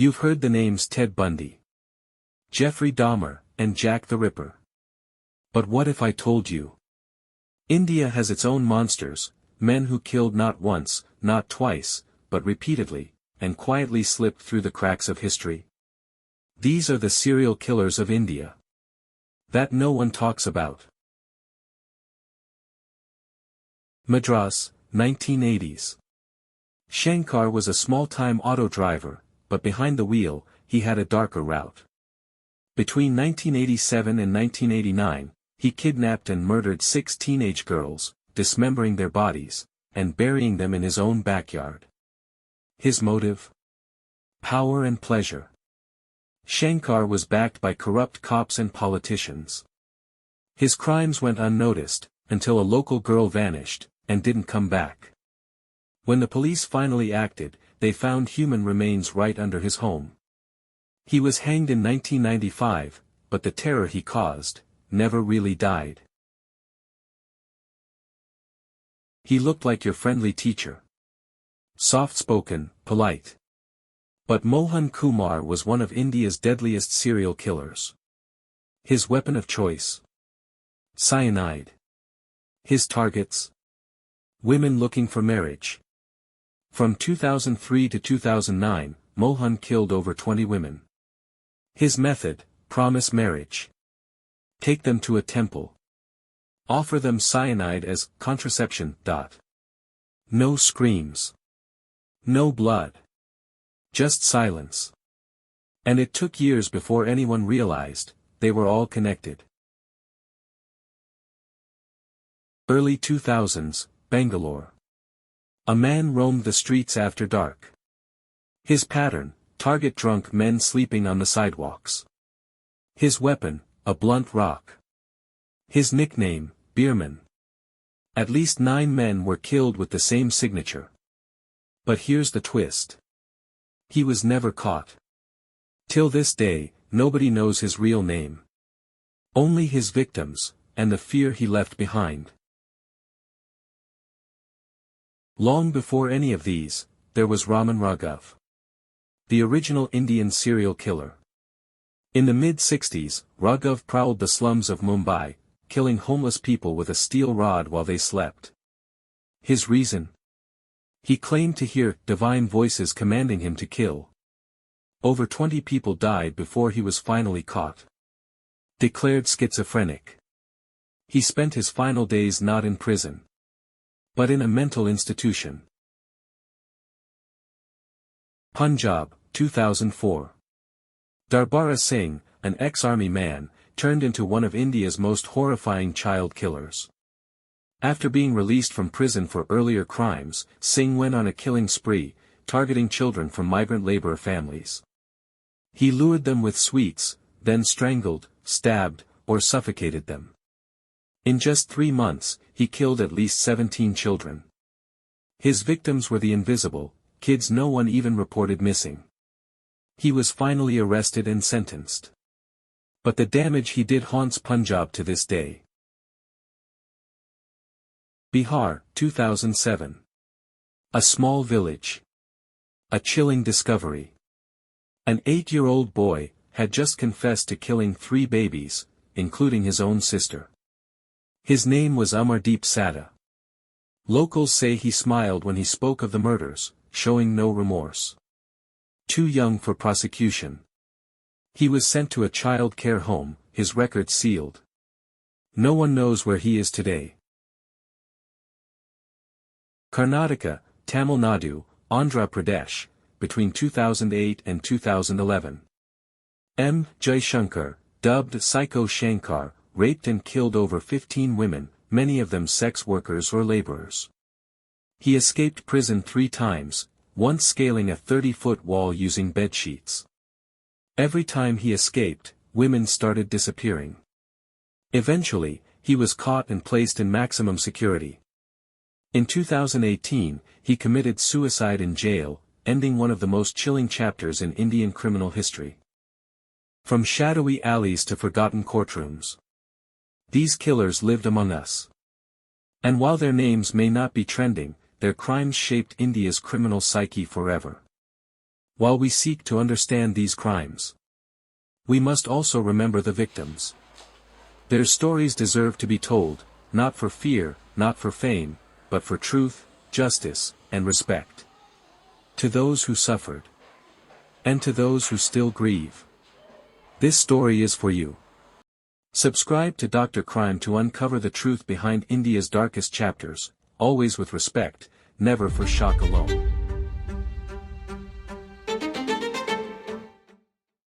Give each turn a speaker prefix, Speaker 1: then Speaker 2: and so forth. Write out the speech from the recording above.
Speaker 1: You've heard the names Ted Bundy, Jeffrey Dahmer, and Jack the Ripper. But what if I told you? India has its own monsters, men who killed not once, not twice, but repeatedly, and quietly slipped through the cracks of history. These are the serial killers of India. That no one talks about. Madras, 1980s. Shankar was a small-time auto driver, but behind the wheel, he had a darker route. Between 1987 and 1989, he kidnapped and murdered 6 teenage girls, dismembering their bodies, and burying them in his own backyard. His motive? Power and pleasure. Shankar was backed by corrupt cops and politicians. His crimes went unnoticed, until a local girl vanished, and didn't come back. When the police finally acted, they found human remains right under his home. He was hanged in 1995, but the terror he caused never really died. He looked like your friendly teacher. Soft-spoken, polite. But Mohan Kumar was one of India's deadliest serial killers. His weapon of choice? Cyanide. His targets? Women looking for marriage. From 2003 to 2009, Mohan killed over 20 women. His method: promise marriage. Take them to a temple. Offer them cyanide as contraception. No screams. No blood. Just silence. And it took years before anyone realized they were all connected. Early 2000s, Bangalore. A man roamed the streets after dark. His pattern: target drunk men sleeping on the sidewalks. His weapon: a blunt rock. His nickname: Beerman. At least 9 men were killed with the same signature. But here's the twist. He was never caught. Till this day, nobody knows his real name. Only his victims, and the fear he left behind. Long before any of these, there was Raman Raghav, the original Indian serial killer. In the mid-60s, Raghav prowled the slums of Mumbai, killing homeless people with a steel rod while they slept. His reason? He claimed to hear divine voices commanding him to kill. Over 20 people died before he was finally caught. Declared schizophrenic. He spent his final days not in prison, but in a mental institution. Punjab, 2004. Darbara Singh, an ex-army man, turned into one of India's most horrifying child killers. After being released from prison for earlier crimes, Singh went on a killing spree, targeting children from migrant labor families. He lured them with sweets, then strangled, stabbed, or suffocated them. In just 3 months, he killed at least 17 children. His victims were the invisible kids no one even reported missing. He was finally arrested and sentenced. But the damage he did haunts Punjab to this day. Bihar, 2007. A small village. A chilling discovery. An 8-year-old boy had just confessed to killing 3 babies, including his own sister. His name was Amardeep Sada. Locals say he smiled when he spoke of the murders, showing no remorse. Too young for prosecution. He was sent to a child care home, his record sealed. No one knows where he is today. Karnataka, Tamil Nadu, Andhra Pradesh, between 2008 and 2011. M. Jaishankar, dubbed Psycho Shankar, raped and killed over 15 women, many of them sex workers or laborers. He escaped prison 3 times, once scaling a 30-foot wall using bedsheets. Every time he escaped, women started disappearing. Eventually, he was caught and placed in maximum security. In 2018, he committed suicide in jail, ending one of the most chilling chapters in Indian criminal history. From shadowy alleys to forgotten courtrooms, these killers lived among us. And while their names may not be trending, their crimes shaped India's criminal psyche forever. While we seek to understand these crimes, we must also remember the victims. Their stories deserve to be told, not for fear, not for fame, but for truth, justice, and respect. To those who suffered, and to those who still grieve, this story is for you. Subscribe to Dr. Crime to uncover the truth behind India's darkest chapters, always with respect, never for shock alone.